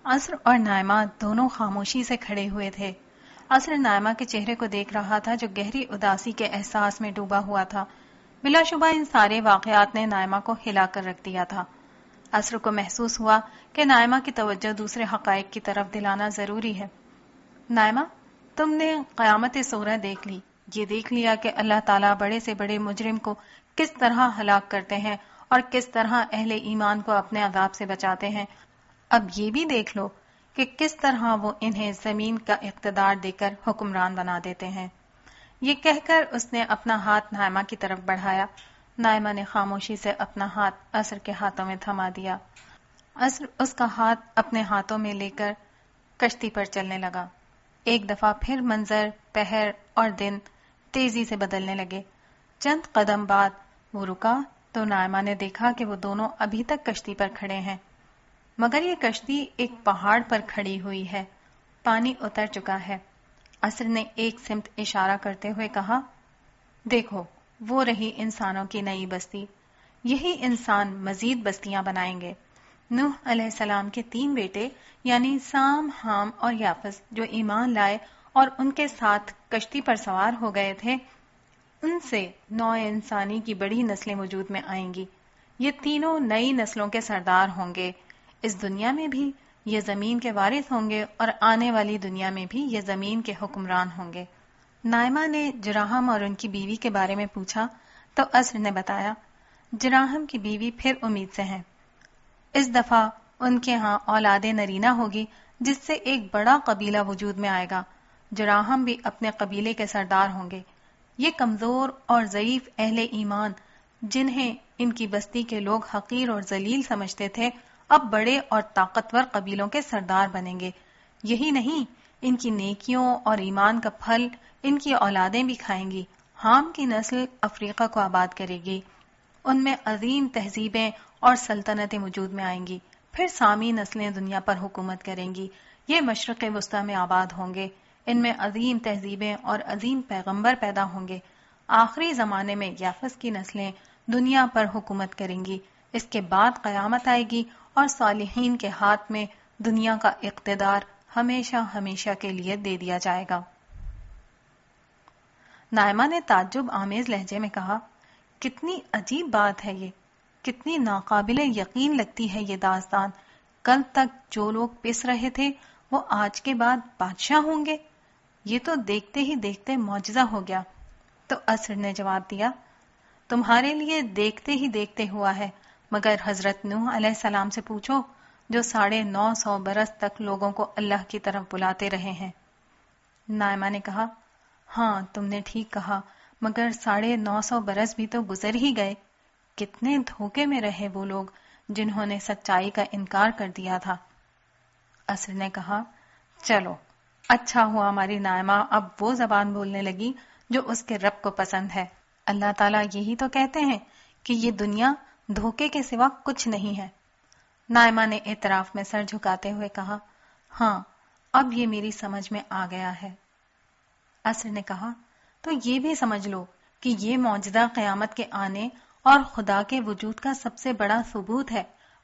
عصر اور نائمہ دونوں خاموشی سے کھڑے ہوئے تھے۔ عصر نائمہ کے چہرے کو دیکھ رہا تھا جو گہری اداسی کے احساس میں ڈوبا ہوا تھا۔ بلا شبہ ان سارے واقعات نے نائمہ کو ہلا کر رکھ دیا تھا۔ عصر کو محسوس ہوا کہ نائمہ کی توجہ دوسرے حقائق کی طرف دلانا ضروری ہے۔ نائمہ، تم نے قیامت صغری دیکھ لی، یہ دیکھ لیا کہ اللہ تعالیٰ بڑے سے بڑے مجرم کو کس طرح ہلاک کرتے ہیں اور کس طرح اہل ایمان کو اپنے عذاب سے بچاتے ہیں۔ اب یہ بھی دیکھ لو کہ کس طرح وہ انہیں زمین کا اقتدار دے کر حکمران بنا دیتے ہیں۔ یہ کہہ کر اس نے اپنا ہاتھ نائمہ کی طرف بڑھایا۔ نائمہ نے خاموشی سے اپنا ہاتھ عصر کے ہاتھوں میں تھما دیا۔ عصر اس کا ہاتھ اپنے ہاتھوں میں لے کر کشتی پر چلنے لگا۔ ایک دفعہ پھر منظر، پہر اور دن تیزی سے بدلنے لگے۔ چند قدم بعد وہ رکا تو نائمہ نے دیکھا کہ وہ دونوں ابھی تک کشتی پر کھڑے ہیں، مگر یہ کشتی ایک پہاڑ پر کھڑی ہوئی ہے، پانی اتر چکا ہے۔ عصر نے ایک سمت اشارہ کرتے ہوئے کہا، دیکھو وہ رہی انسانوں کی نئی بستی، یہی انسان مزید بستیاں بنائیں گے۔ نوح علیہ السلام کے 3 بیٹے یعنی سام، حام اور یافس جو ایمان لائے اور ان کے ساتھ کشتی پر سوار ہو گئے تھے، ان سے نوع انسانی کی بڑی نسلیں وجود میں آئیں گی۔ یہ تینوں نئی نسلوں کے سردار ہوں گے، اس دنیا میں بھی یہ زمین کے وارث ہوں گے اور آنے والی دنیا میں بھی یہ زمین کے حکمران ہوں گے۔ نائمہ نے جراحم اور ان کی بیوی کے بارے میں پوچھا تو عصر نے بتایا، جراحم کی بیوی پھر امید سے ہیں، اس دفعہ ان کے ہاں اولاد نرینہ ہوگی جس سے ایک بڑا قبیلہ وجود میں آئے گا۔ جراحم بھی اپنے قبیلے کے سردار ہوں گے۔ یہ کمزور اور ضعیف اہل ایمان جنہیں ان کی بستی کے لوگ حقیر اور ذلیل سمجھتے تھے، اب بڑے اور طاقتور قبیلوں کے سردار بنیں گے۔ یہی نہیں، ان کی نیکیوں اور ایمان کا پھل ان کی اولادیں بھی کھائیں گی۔ حام کی نسل افریقہ کو آباد کرے گی، ان میں عظیم تہذیبیں اور سلطنتیں وجود میں آئیں گی۔ پھر سامی نسلیں دنیا پر حکومت کریں گی، یہ مشرق وسطی میں آباد ہوں گے، ان میں عظیم تہذیبیں اور عظیم پیغمبر پیدا ہوں گے۔ آخری زمانے میں یافس کی نسلیں دنیا پر حکومت کریں گی، اس کے بعد قیامت آئے گی اور صالحین کے ہاتھ میں دنیا کا اقتدار ہمیشہ ہمیشہ کے لیے دے دیا جائے گا۔ نائمہ نے تعجب آمیز لہجے میں کہا، کتنی عجیب بات ہے یہ، کتنی ناقابل یقین لگتی ہے یہ داستان۔ کل تک جو لوگ پس رہے تھے وہ آج کے بعد بادشاہ ہوں گے، یہ تو دیکھتے ہی دیکھتے معجزہ ہو گیا۔ تو عصر نے جواب دیا، تمہارے لیے دیکھتے ہی دیکھتے ہوا ہے، مگر حضرت نوح علیہ السلام سے پوچھو جو 950 برس تک لوگوں کو اللہ کی طرف بلاتے رہے ہیں۔ نائمہ نے کہا، ہاں تم نے ٹھیک کہا، مگر 950 برس بھی تو گزر ہی گئے۔ کتنے دھوکے میں رہے وہ لوگ جنہوں نے سچائی کا انکار کر دیا تھا۔ عصر نے کہا، چلو اچھا ہوا ہماری نائمہ اب وہ زبان بولنے لگی جو اس کے رب کو پسند ہے۔ اللہ تعالیٰ یہی تو کہتے ہیں کہ یہ دنیا دھوکے کے سوا کچھ نہیں ہے۔ نائمہ نے اعتراف میں سر جھکاتے ہوئے کہا، ہاں اب یہ میری سمجھ میں آ گیا ہے۔ عصر نے کہا، تو یہ بھی سمجھ لو کہ یہ معجزہ قیامت کے آنے اور خدا کے وجود کا سب سے بڑا ثبوت ہے۔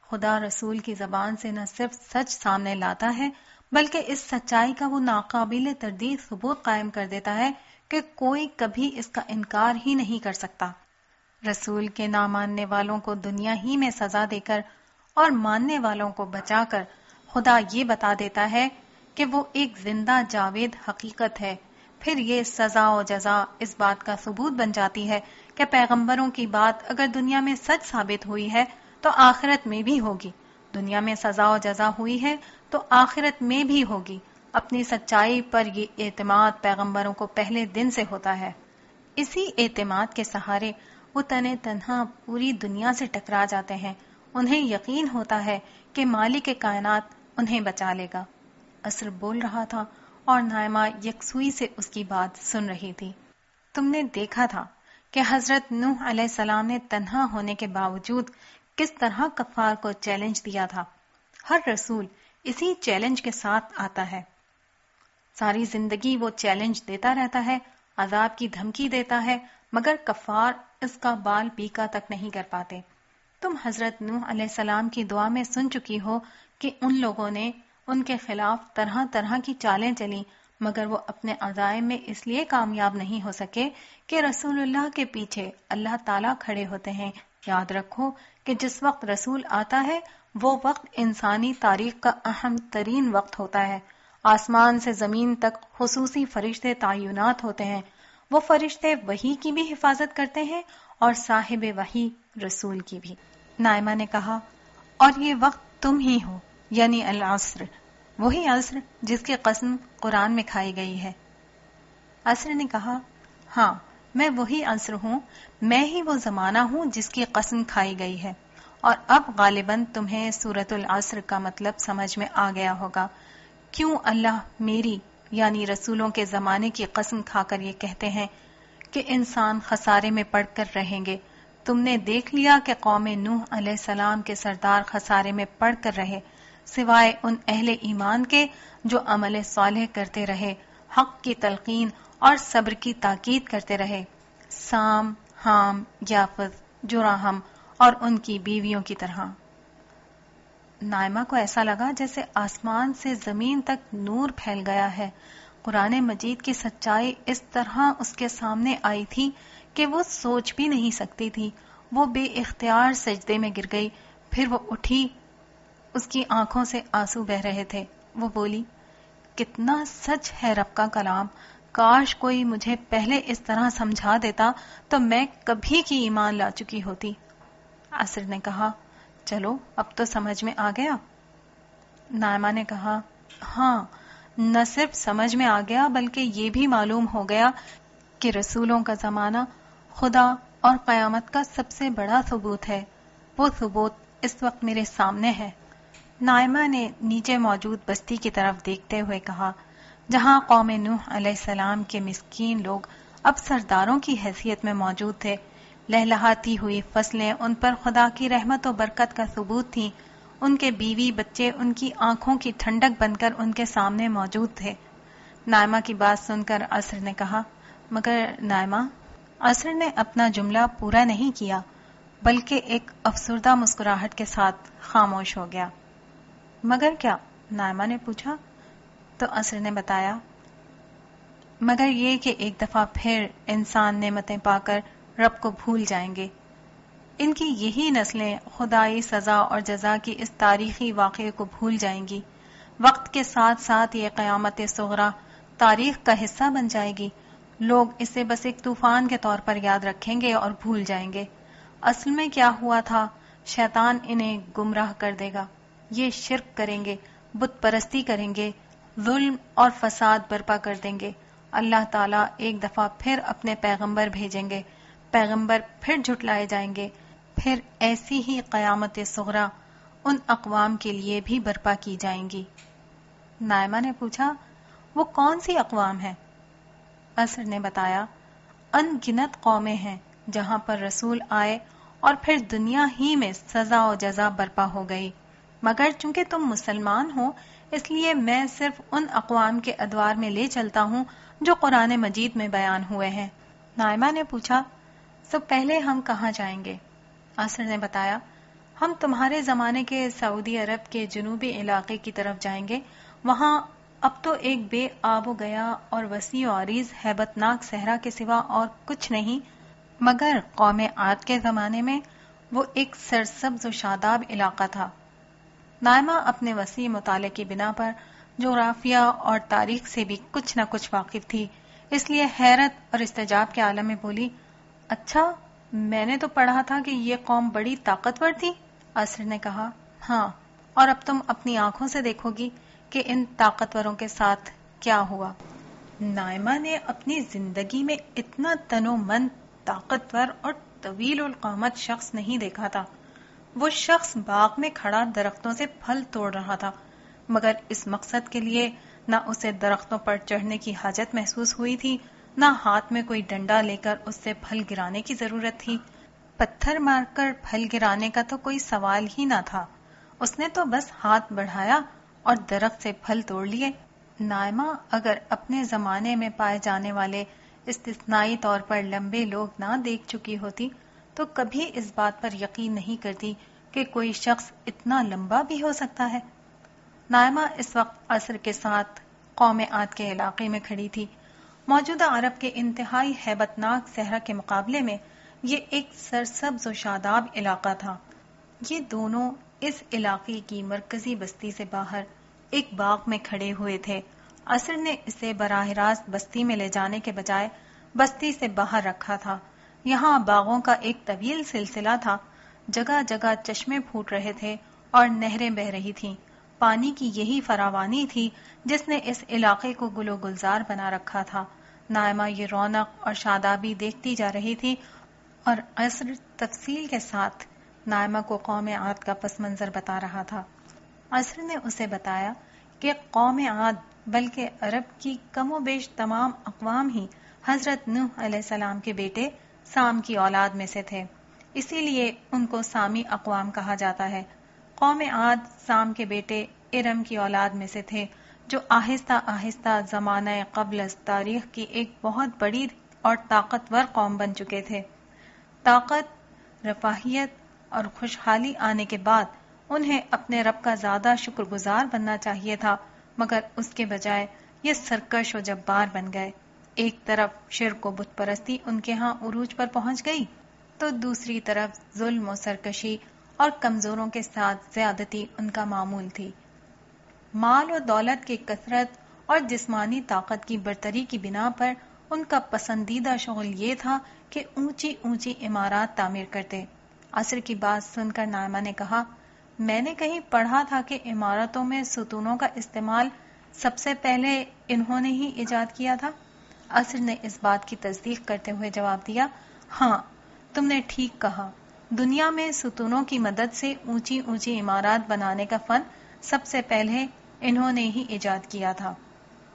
خدا رسول کی زبان سے نہ صرف سچ سامنے لاتا ہے بلکہ اس سچائی کا وہ ناقابل تردید ثبوت قائم کر دیتا ہے کہ کوئی کبھی اس کا انکار ہی نہیں کر سکتا۔ رسول کے نہ ماننے والوں کو دنیا ہی میں سزا دے کر اور ماننے والوں کو بچا کر خدا یہ بتا دیتا ہے کہ وہ ایک زندہ جاوید حقیقت ہے۔ پھر یہ سزا و جزا اس بات کا ثبوت بن جاتی ہے کہ پیغمبروں کی بات اگر دنیا میں سچ ثابت ہوئی ہے تو آخرت میں بھی ہوگی، دنیا میں سزا و جزا ہوئی ہے تو آخرت میں بھی ہوگی۔ اپنی سچائی پر یہ اعتماد پیغمبروں کو پہلے دن سے ہوتا ہے۔ اسی اعتماد کے سہارے وہ تنے تنہا پوری دنیا سے ٹکرا جاتے ہیں، انہیں یقین ہوتا ہے کہ مالک کائنات انہیں بچا لے گا۔ عصر بول رہا تھا اور نائمہ یکسوئی سے اس کی بات سن رہی تھی۔ تم نے دیکھا تھا کہ حضرت نوح علیہ السلام نے تنہا ہونے کے باوجود کس طرح کفار کو چیلنج دیا تھا۔ ہر رسول اسی چیلنج کے ساتھ آتا ہے، ساری زندگی وہ چیلنج دیتا رہتا ہے، عذاب کی دھمکی دیتا ہے، مگر کفار اس کا بال پیکا تک نہیں کر پاتے۔ تم حضرت نوح علیہ السلام کی دعا میں سن چکی ہو کہ ان لوگوں نے ان کے خلاف طرح طرح کی چالیں چلیں، مگر وہ اپنے عزائم میں اس لیے کامیاب نہیں ہو سکے کہ رسول اللہ کے پیچھے اللہ تعالیٰ کھڑے ہوتے ہیں۔ یاد رکھو کہ جس وقت رسول آتا ہے وہ وقت انسانی تاریخ کا اہم ترین وقت ہوتا ہے۔ آسمان سے زمین تک خصوصی فرشتے تعینات ہوتے ہیں۔ وہ فرشتے وحی کی بھی حفاظت کرتے ہیں اور صاحب وحی رسول کی بھی۔ نائمہ نے کہا، اور یہ وقت تم ہی ہو، یعنی العصر، وہی عصر جس کی قسم قرآن میں کھائی گئی ہے۔ عصر نے کہا، ہاں میں وہی عصر ہوں، میں ہی وہ زمانہ ہوں جس کی قسم کھائی گئی ہے۔ اور اب غالباً تمہیں سورۃ العصر کا مطلب سمجھ میں آ گیا ہوگا، کیوں اللہ میری یعنی رسولوں کے زمانے کی قسم کھا کر یہ کہتے ہیں کہ انسان خسارے میں پڑ کر رہیں گے۔ تم نے دیکھ لیا کہ قوم نوح علیہ السلام کے سردار خسارے میں پڑ کر رہے، سوائے ان اہل ایمان کے جو عمل صالح کرتے رہے، حق کی تلقین اور صبر کی تاکید کرتے رہے، سام، حام، یافت، جراحم اور ان کی بیویوں کی طرح۔ نائمہ کو ایسا لگا جیسے آسمان سے زمین تک نور پھیل گیا ہے۔ قرآن مجید کی سچائی اس طرح اس کے سامنے آئی تھی کہ وہ سوچ بھی نہیں سکتی تھی۔ وہ بے اختیار سجدے میں گر گئی، پھر وہ اٹھی، اس کی آنکھوں سے آنسو بہہ رہے تھے۔ وہ بولی، کتنا سچ ہے رب کا کلام، کاش کوئی مجھے پہلے اس طرح سمجھا دیتا تو میں کبھی کی ایمان لا چکی ہوتی۔ عصر نے کہا، چلو اب تو سمجھ میں آ گیا۔ نائمہ نے کہا، ہاں، نہ صرف سمجھ میں آ گیا بلکہ یہ بھی معلوم ہو گیا کہ رسولوں کا زمانہ خدا اور قیامت کا سب سے بڑا ثبوت ہے۔ وہ ثبوت اس وقت میرے سامنے ہے۔ نائمہ نے نیچے موجود بستی کی طرف دیکھتے ہوئے کہا، جہاں قوم نوح علیہ السلام کے مسکین لوگ اب سرداروں کی حیثیت میں موجود تھے، لہلہاتی ہوئی فصلیں ان پر خدا کی رحمت و برکت کا ثبوت تھیں، ان کے بیوی بچے ان کی آنکھوں کی ٹھنڈک بن کر ان کے سامنے موجود تھے۔ نائمہ کی بات سن کر عصر نے کہا، مگر نائمہ۔ عصر نے اپنا جملہ پورا نہیں کیا بلکہ ایک افسردہ مسکراہٹ کے ساتھ خاموش ہو گیا۔ مگر کیا؟ نائمہ نے پوچھا۔ تو عصر نے بتایا، مگر یہ کہ ایک دفعہ پھر انسان نعمتیں پا کر رب کو بھول جائیں گے۔ ان کی یہی نسلیں خدائی سزا اور جزا کی اس تاریخی واقعے کو بھول جائیں گی۔ وقت کے ساتھ ساتھ یہ قیامت صغریٰ تاریخ کا حصہ بن جائے گی۔ لوگ اسے بس ایک طوفان کے طور پر یاد رکھیں گے اور بھول جائیں گے۔ اصل میں کیا ہوا تھا، شیطان انہیں گمراہ کر دے گا۔ یہ شرک کریں گے، بت پرستی کریں گے، ظلم اور فساد برپا کر دیں گے۔ اللہ تعالیٰ ایک دفعہ پھر اپنے پیغمبر بھیجیں گے، پیغمبر پھر جھٹلائے جائیں گے، پھر ایسی ہی قیامت صغریٰ ان اقوام کے لیے بھی برپا کی جائیں گی۔ نائمہ نے پوچھا، وہ کون سی اقوام ہیں؟ عصر نے بتایا، ان گنت قومیں ہیں جہاں پر رسول آئے اور پھر دنیا ہی میں سزا و جزا برپا ہو گئی، مگر چونکہ تم مسلمان ہو اس لیے میں صرف ان اقوام کے ادوار میں لے چلتا ہوں جو قرآن مجید میں بیان ہوئے ہیں۔ نائمہ نے پوچھا، سب پہلے ہم کہاں جائیں گے؟ عصر نے بتایا، ہم تمہارے زمانے کے سعودی عرب کے جنوبی علاقے کی طرف جائیں گے۔ وہاں اب تو ایک بے آب و گیا اور وسیع و عریض ہیبت ناک صحرا کے سوا اور کچھ نہیں، مگر قوم عاد کے زمانے میں وہ ایک سرسبز و شاداب علاقہ تھا۔ نائمہ اپنے وسیع مطالعے کی بنا پر جغرافیہ اور تاریخ سے بھی کچھ نہ کچھ واقف تھی، اس لیے حیرت اور استعجاب کے عالم میں بولی، اچھا میں نے تو پڑھا تھا کہ یہ قوم بڑی طاقتور تھی۔ عصر نے کہا، ہاں، اور اب تم اپنی آنکھوں سے دیکھو گی کہ ان طاقتوروں کے ساتھ کیا ہوا۔ نائمہ نے اپنی زندگی میں اتنا تنومند، طاقتور اور طویل القامت شخص نہیں دیکھا تھا۔ وہ شخص باغ میں کھڑا درختوں سے پھل توڑ رہا تھا، مگر اس مقصد کے لیے نہ اسے درختوں پر چڑھنے کی حاجت محسوس ہوئی تھی، نہ ہاتھ میں کوئی ڈنڈا لے کر اس سے پھل گرانے کی ضرورت تھی۔ پتھر مار کر پھل گرانے کا تو کوئی سوال ہی نہ تھا، اس نے تو بس ہاتھ بڑھایا اور درخت سے پھل توڑ لیے۔ نائمہ اگر اپنے زمانے میں پائے جانے والے استثنائی طور پر لمبے لوگ نہ دیکھ چکی ہوتی تو کبھی اس بات پر یقین نہیں کرتی کہ کوئی شخص اتنا لمبا بھی ہو سکتا ہے۔ نائمہ اس وقت عصر کے ساتھ قوم عاد کے علاقے میں کھڑی تھی۔ موجودہ عرب کے انتہائی ہیبت ناک صحرا کے مقابلے میں یہ ایک سرسبز و شاداب علاقہ تھا۔ یہ دونوں اس علاقے کی مرکزی بستی سے باہر ایک باغ میں کھڑے ہوئے تھے۔ عصر نے اسے براہ راست بستی میں لے جانے کے بجائے بستی سے باہر رکھا تھا۔ یہاں باغوں کا ایک طویل سلسلہ تھا، جگہ جگہ چشمے پھوٹ رہے تھے اور نہریں بہہ رہی تھیں۔ پانی کی یہی فراوانی تھی جس نے اس علاقے کو گل و گلزار بنا رکھا تھا۔ نائمہ یہ رونق اور شادابی دیکھتی جا رہی تھی اور عصر تفصیل کے ساتھ نائمہ کو قوم عاد کا پس منظر بتا رہا تھا۔ عصر نے اسے بتایا کہ قوم عاد بلکہ عرب کی کم و بیش تمام اقوام ہی حضرت نوح علیہ السلام کے بیٹے سام کی اولاد میں سے تھے، اسی لیے ان کو سامی اقوام کہا جاتا ہے۔ قوم عاد سام کے بیٹے ارم کی اولاد میں سے تھے، جو آہستہ آہستہ زمانہ قبل از تاریخ کی ایک بہت بڑی اور طاقتور قوم بن چکے تھے۔ طاقت، رفاہیت اور خوشحالی آنے کے بعد انہیں اپنے رب کا زیادہ شکر گزار بننا چاہیے تھا، مگر اس کے بجائے یہ سرکش و جبار بن گئے۔ ایک طرف شرک و بت پرستی ان کے ہاں عروج پر پہنچ گئی، تو دوسری طرف ظلم و سرکشی اور کمزوروں کے ساتھ زیادتی ان کا معمول تھی۔ مال و دولت کی کثرت اور جسمانی طاقت کی برتری کی بنا پر ان کا پسندیدہ شغل یہ تھا کہ اونچی اونچی عمارات تعمیر کرتے۔ عصر کی بات سن کر نائمہ نے کہا، میں نے کہیں پڑھا تھا کہ عمارتوں میں ستونوں کا استعمال سب سے پہلے انہوں نے ہی ایجاد کیا تھا۔ عصر نے اس بات کی تصدیق کرتے ہوئے جواب دیا، ہاں تم نے ٹھیک کہا، دنیا میں ستونوں کی مدد سے اونچی اونچی عمارات بنانے کا فن سب سے پہلے انہوں نے ہی ایجاد کیا تھا،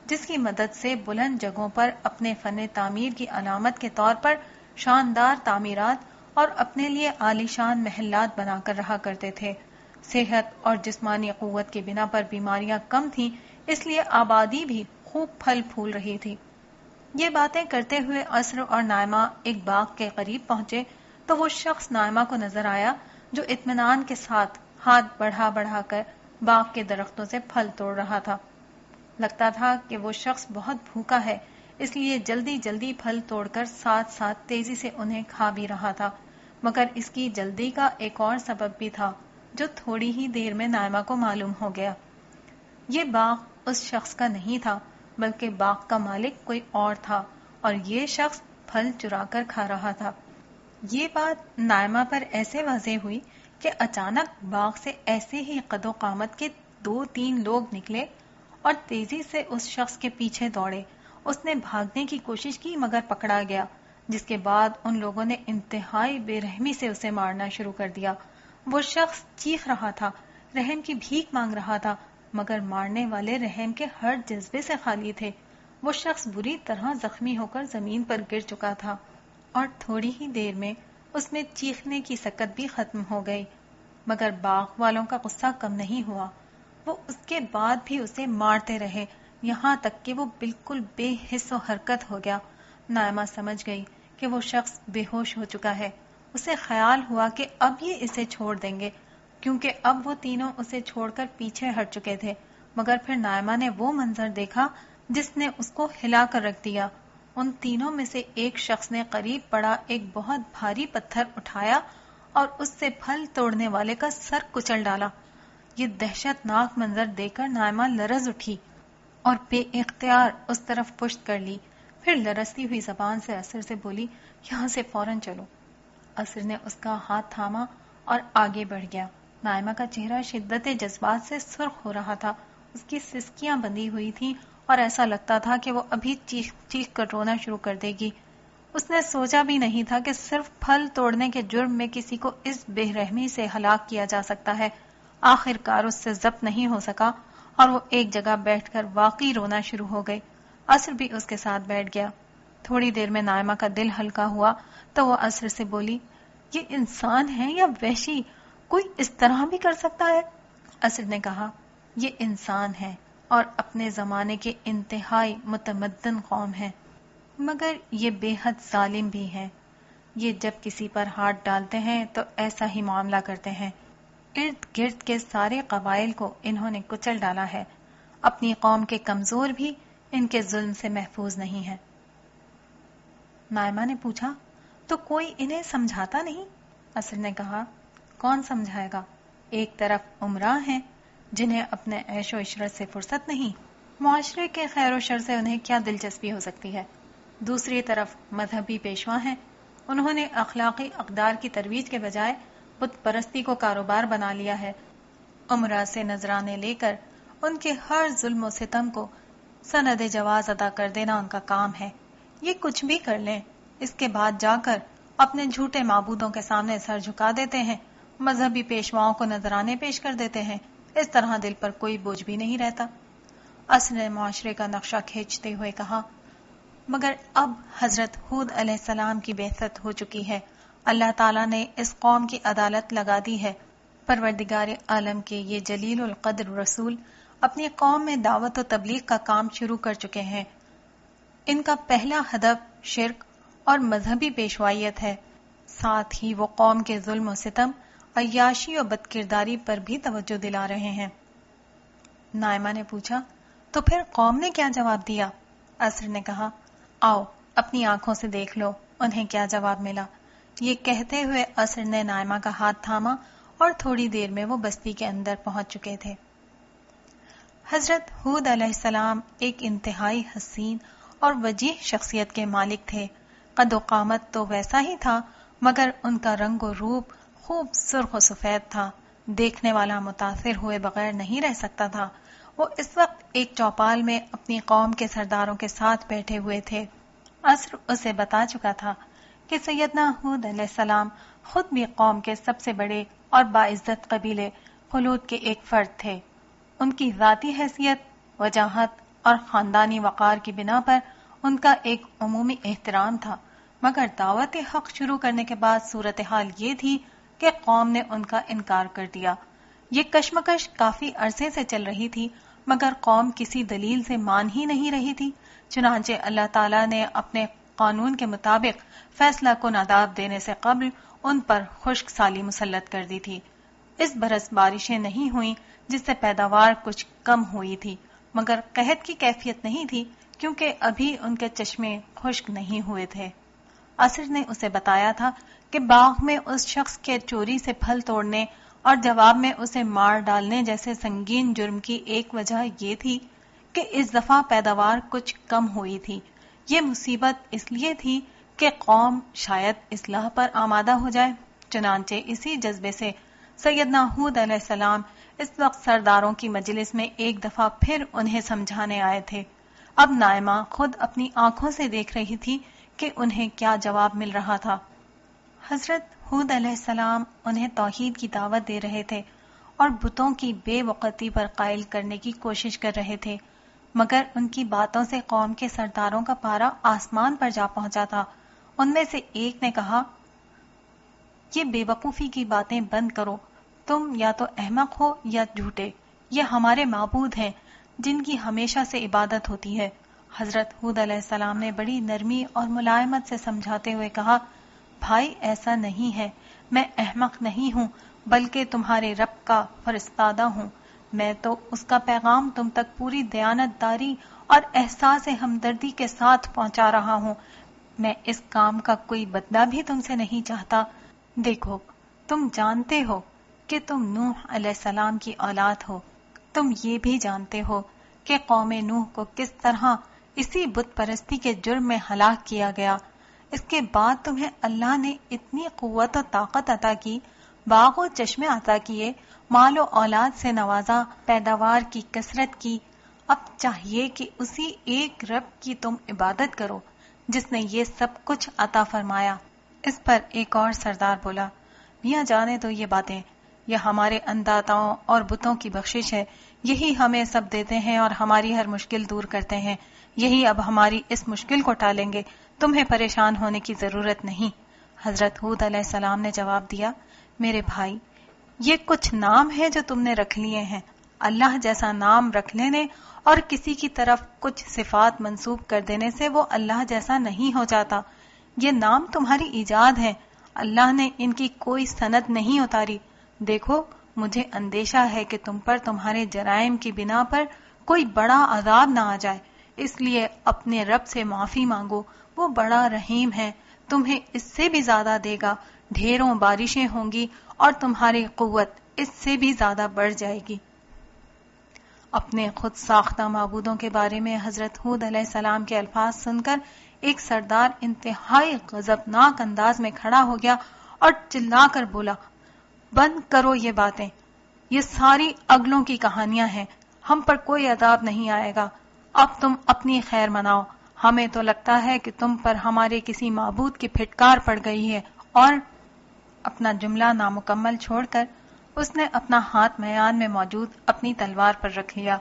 جس کی مدد سے بلند جگہوں پر اپنے فن تعمیر کی علامت کے طور پر شاندار تعمیرات اور اپنے لیے عالیشان محلات بنا کر رہا کرتے تھے۔ صحت اور جسمانی قوت کی بنا پر بیماریاں کم تھیں، اس لیے آبادی بھی خوب پھل پھول رہی تھی۔ یہ باتیں کرتے ہوئے عصر اور نائمہ ایک باغ کے قریب پہنچے تو وہ شخص نائمہ کو نظر آیا جو اطمینان کے ساتھ ہاتھ بڑھا بڑھا کر باغ کے درختوں سے پھل توڑ رہا تھا۔ لگتا تھا کہ وہ شخص بہت بھوکا ہے، اس لیے جلدی جلدی پھل توڑ کر ساتھ ساتھ تیزی سے انہیں کھا بھی رہا تھا۔ مگر اس کی جلدی کا ایک اور سبب بھی تھا جو تھوڑی ہی دیر میں نائمہ کو معلوم ہو گیا۔ یہ باغ اس شخص کا نہیں تھا، بلکہ باغ کا مالک کوئی اور تھا، اور یہ شخص پھل چرا کر کھا رہا تھا۔ یہ بات نائمہ پر ایسے واضح ہوئی کہ اچانک باغ سے ایسے ہی قد و قامت کے 2-3 لوگ نکلے اور تیزی سے اس شخص کے پیچھے دوڑے۔ اس نے بھاگنے کی کوشش کی مگر پکڑا گیا، جس کے بعد ان لوگوں نے انتہائی بے رحمی سے اسے مارنا شروع کر دیا۔ وہ شخص چیخ رہا تھا، رحم کی بھیک مانگ رہا تھا، مگر مارنے والے رحم کے ہر جذبے سے خالی تھے۔ وہ شخص بری طرح زخمی ہو کر زمین پر گر چکا تھا اور تھوڑی ہی دیر میں اس میں چیخنے کی سکت بھی ختم ہو گئی، مگر باغ والوں کا غصہ کم نہیں ہوا۔ وہ اس کے بعد بھی اسے مارتے رہے، یہاں تک کہ وہ بالکل بے حس و حرکت ہو گیا۔ نائمہ سمجھ گئی کہ وہ شخص بے ہوش ہو چکا ہے۔ اسے خیال ہوا کہ اب یہ اسے چھوڑ دیں گے، کیونکہ اب وہ تینوں اسے چھوڑ کر پیچھے ہٹ چکے تھے، مگر پھر نائمہ نے وہ منظر دیکھا جس نے اس کو ہلا کر رکھ دیا۔ ان تینوں میں سے ایک شخص نے قریب پڑا ایک بہت بھاری پتھر اٹھایا اور اس سے پھل توڑنے والے کا سر کچل ڈالا۔ یہ دہشت ناک منظر دیکھ کر نائمہ لرز اٹھی اور بے اختیار اس طرف پشت کر لی، پھر لرزتی ہوئی زبان سے عصر سے بولی، یہاں سے فوراً چلو۔ عصر نے اس کا ہاتھ تھاما اور آگے بڑھ گیا۔ نائمہ کا چہرہ شدت جذبات سے سرخ ہو رہا تھا، اس کی سسکیاں بندھی ہوئی تھیں اور ایسا لگتا تھا کہ وہ ابھی چیخ چیخ کر رونا شروع کر دے گی۔ اس نے سوچا بھی نہیں تھا کہ صرف پھل توڑنے کے جرم میں کسی کو اس بے رحمی سے ہلاک کیا جا سکتا ہے۔ آخر کار اس سے ضبط نہیں ہو سکا اور وہ ایک جگہ بیٹھ کر واقعی رونا شروع ہو گئی۔ عصر بھی اس کے ساتھ بیٹھ گیا۔ تھوڑی دیر میں نائمہ کا دل ہلکا ہوا تو وہ عصر سے بولی، یہ انسان ہے یا وحشی؟ کوئی اس طرح بھی کر سکتا ہے؟ عصر نے کہا، یہ انسان ہے اور اپنے زمانے کے انتہائی متمدن قوم ہے، مگر یہ بے حد ظالم بھی ہیں۔ یہ جب کسی پر ہاتھ ڈالتے ہیں تو ایسا ہی معاملہ کرتے ہیں۔ ارد گرد کے سارے قبائل کو انہوں نے کچل ڈالا ہے، اپنی قوم کے کمزور بھی ان کے ظلم سے محفوظ نہیں ہے۔ نائمہ نے پوچھا، تو کوئی انہیں سمجھاتا نہیں؟ عصر نے کہا، کون سمجھائے گا؟ ایک طرف عمراء ہیں جنہیں اپنے عیش و عشرت سے فرصت نہیں، معاشرے کے خیر و شر سے انہیں کیا دلچسپی ہو سکتی ہے؟ دوسری طرف مذہبی پیشوا ہیں، انہوں نے اخلاقی اقدار کی ترویج کے بجائے بت پرستی کو کاروبار بنا لیا ہے۔ عمراء سے نذرانے لے کر ان کے ہر ظلم و ستم کو سند جواز ادا کر دینا ان کا کام ہے۔ یہ کچھ بھی کر لیں، اس کے بعد جا کر اپنے جھوٹے معبودوں کے سامنے سر جھکا دیتے ہیں، مذہبی پیشواؤں کو نذرانے پیش کر دیتے ہیں۔ اس طرح دل پر کوئی بوجھ بھی نہیں رہتا۔ عصر نے معاشرے کا نقشہ کھینچتے ہوئے کہا، مگر اب حضرت ہود علیہ السلام کی بعثت ہو چکی ہے، اللہ تعالیٰ نے اس قوم کی عدالت لگا دی ہے۔ پروردگار عالم کے یہ جلیل القدر رسول اپنی قوم میں دعوت و تبلیغ کا کام شروع کر چکے ہیں۔ ان کا پہلا ہدف شرک اور مذہبی پیشوائیت ہے، ساتھ ہی وہ قوم کے ظلم و ستم، عیاشی و بدکرداری پر بھی توجہ دلا رہے ہیں۔ نائمہ نے پوچھا، تو پھر قوم نے کیا جواب دیا؟ عصر نے کہا، آؤ اپنی آنکھوں سے دیکھ لو انہیں کیا جواب ملا۔ یہ کہتے ہوئے عصر نے نائمہ کا ہاتھ تھاما اور تھوڑی دیر میں وہ بستی کے اندر پہنچ چکے تھے۔ حضرت ہود علیہ السلام ایک انتہائی حسین اور وجیح شخصیت کے مالک تھے۔ قد و قامت تو ویسا ہی تھا، مگر ان کا رنگ و روپ خوب سرخ و سفید تھا، دیکھنے والا متاثر ہوئے بغیر نہیں رہ سکتا تھا۔ وہ اس وقت ایک چوپال میں اپنی قوم کے سرداروں کے ساتھ بیٹھے ہوئے تھے۔ عصر اسے بتا چکا تھا کہ سیدنا ہود علیہ السلام خود بھی قوم کے سب سے بڑے اور باعزت قبیلے خلود کے ایک فرد تھے۔ ان کی ذاتی حیثیت، وجاہت اور خاندانی وقار کی بنا پر ان کا ایک عمومی احترام تھا، مگر دعوت حق شروع کرنے کے بعد صورتحال یہ تھی کہ قوم نے ان کا انکار کر دیا۔ یہ کشمکش کافی عرصے سے چل رہی تھی، مگر قوم کسی دلیل سے مان ہی نہیں رہی تھی۔ چنانچہ اللہ تعالیٰ نے اپنے قانون کے مطابق فیصلہ کن عذاب دینے سے قبل ان پر خشک سالی مسلط کر دی تھی۔ اس برس بارشیں نہیں ہوئیں، جس سے پیداوار کچھ کم ہوئی تھی، مگر قحط کی کیفیت نہیں تھی، کیونکہ ابھی ان کے چشمے خشک نہیں ہوئے تھے۔ عصر نے اسے بتایا تھا کہ باغ میں اس شخص کے چوری سے پھل توڑنے اور جواب میں اسے مار ڈالنے جیسے سنگین جرم کی ایک وجہ یہ تھی کہ اس دفعہ پیداوار کچھ کم ہوئی تھی۔ یہ مصیبت اس لیے تھی کہ قوم شاید اصلاح پر آمادہ ہو جائے۔ چنانچہ اسی جذبے سے سیدنا ہود علیہ السلام اس وقت سرداروں کی مجلس میں ایک دفعہ پھر انہیں سمجھانے آئے تھے۔ اب نائمہ خود اپنی آنکھوں سے دیکھ رہی تھی کہ انہیں کیا جواب مل رہا تھا۔ حضرت ہود علیہ السلام انہیں توحید کی دعوت دے رہے تھے اور بتوں کی بے وقتی پر قائل کرنے کی کوشش کر رہے تھے، مگر ان کی باتوں سے قوم کے سرداروں کا پارا آسمان پر جا پہنچا تھا۔ ان میں سے ایک نے کہا، یہ بے وقوفی کی باتیں بند کرو، تم یا تو احمق ہو یا جھوٹے، یہ ہمارے معبود ہیں جن کی ہمیشہ سے عبادت ہوتی ہے۔ حضرت ہود علیہ السلام نے بڑی نرمی اور ملائمت سے سمجھاتے ہوئے کہا، بھائی ایسا نہیں ہے، میں احمق نہیں ہوں بلکہ تمہارے رب کا فرستادہ ہوں۔ میں تو اس کا پیغام تم تک پوری دیانت داری اور احساس ہمدردی کے ساتھ پہنچا رہا ہوں۔ میں اس کام کا کوئی بدلہ بھی تم سے نہیں چاہتا۔ دیکھو، تم جانتے ہو کہ تم نوح علیہ السلام کی اولاد ہو۔ تم یہ بھی جانتے ہو کہ قوم نوح کو کس طرح اسی بت پرستی کے جرم میں ہلاک کیا گیا۔ اس کے بعد تمہیں اللہ نے اتنی قوت و طاقت عطا کی، باغ و چشمے عطا کیے، مال و اولاد سے نوازا، پیداوار کی کثرت کی۔ اب چاہیے کہ اسی ایک رب کی تم عبادت کرو جس نے یہ سب کچھ عطا فرمایا۔ اس پر ایک اور سردار بولا، میاں جانے تو یہ باتیں، یہ ہمارے انداتاؤں اور بتوں کی بخشش ہے، یہی ہمیں سب دیتے ہیں اور ہماری ہر مشکل دور کرتے ہیں، یہی اب ہماری اس مشکل کو ٹالیں گے، تمہیں پریشان ہونے کی ضرورت نہیں۔ حضرت ہود علیہ السلام نے جواب دیا، میرے بھائی، یہ کچھ نام ہیں جو تم نے رکھ لیے ہیں، اللہ جیسا نام رکھ لینے اور کسی کی طرف کچھ صفات منسوب کر دینے سے وہ اللہ جیسا نہیں ہو جاتا۔ یہ نام تمہاری ایجاد ہے، اللہ نے ان کی کوئی سند نہیں اتاری۔ دیکھو، مجھے اندیشہ ہے کہ تم پر تمہارے جرائم کی بنا پر کوئی بڑا عذاب نہ آ جائے، اس لیے اپنے رب سے معافی مانگو، وہ بڑا رحیم ہے، تمہیں اس سے بھی زیادہ دے گا، ڈھیروں بارشیں ہوں گی اور تمہاری قوت اس سے بھی زیادہ بڑھ جائے گی۔ اپنے خود ساختہ معبودوں کے بارے میں حضرت ہود علیہ السلام کے الفاظ سن کر ایک سردار انتہائی غضبناک انداز میں کھڑا ہو گیا اور چلا کر بولا، بند کرو یہ باتیں، یہ ساری اگلوں کی کہانیاں ہیں، ہم پر کوئی عذاب نہیں آئے گا، اب تم اپنی خیر مناؤ، ہمیں تو لگتا ہے کہ تم پر ہمارے کسی معبود کی پھٹکار پڑ گئی ہے۔ اور اپنا جملہ نامکمل چھوڑ کر اس نے اپنا ہاتھ میان میں موجود اپنی تلوار پر رکھ لیا۔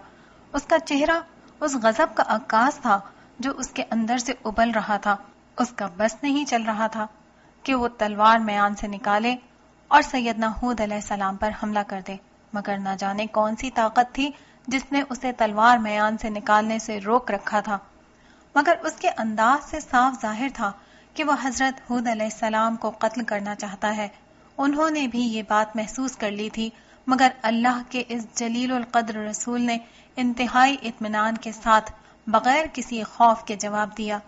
اس کا چہرہ اس غضب کا عکاس تھا جو اس کے اندر سے ابل رہا تھا۔ اس کا بس نہیں چل رہا تھا کہ وہ تلوار میان سے نکالے اور سیدنا ہود علیہ السلام پر حملہ کر دے، مگر نہ جانے کون سی طاقت تھی جس نے اسے تلوار میان سے نکالنے سے روک رکھا تھا، مگر اس کے انداز سے صاف ظاہر تھا کہ وہ حضرت ہود علیہ السلام کو قتل کرنا چاہتا ہے۔ انہوں نے بھی یہ بات محسوس کر لی تھی، مگر اللہ کے اس جلیل القدر رسول نے انتہائی اطمینان کے ساتھ بغیر کسی خوف کے جواب دیا،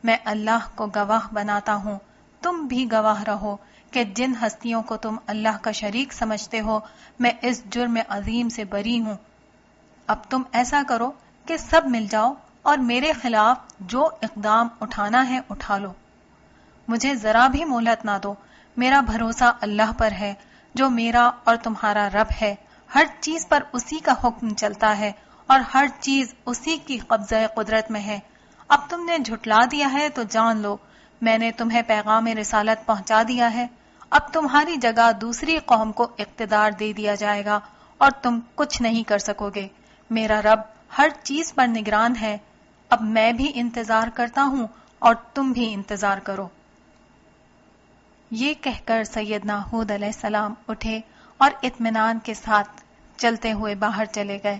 میں اللہ کو گواہ بناتا ہوں، تم بھی گواہ رہو کہ جن ہستیوں کو تم اللہ کا شریک سمجھتے ہو میں اس جرم عظیم سے بری ہوں۔ اب تم ایسا کرو کہ سب مل جاؤ اور میرے خلاف جو اقدام اٹھانا ہے اٹھا لو، مجھے ذرا بھی مہلت نہ دو، میرا بھروسہ اللہ پر ہے جو میرا اور تمہارا رب ہے، ہر چیز پر اسی کا حکم چلتا ہے اور ہر چیز اسی کی قبضہ قدرت میں ہے۔ اب تم نے جھٹلا دیا ہے تو جان لو میں نے تمہیں پیغام رسالت پہنچا دیا ہے، اب تمہاری جگہ دوسری قوم کو اقتدار دے دیا جائے گا اور تم کچھ نہیں کر سکو گے، میرا رب ہر چیز پر نگران ہے، اب میں بھی انتظار کرتا ہوں اور تم بھی انتظار کرو۔ یہ کہہ کر سیدنا ہود علیہ السلام اٹھے اور اطمینان کے ساتھ چلتے ہوئے باہر چلے گئے۔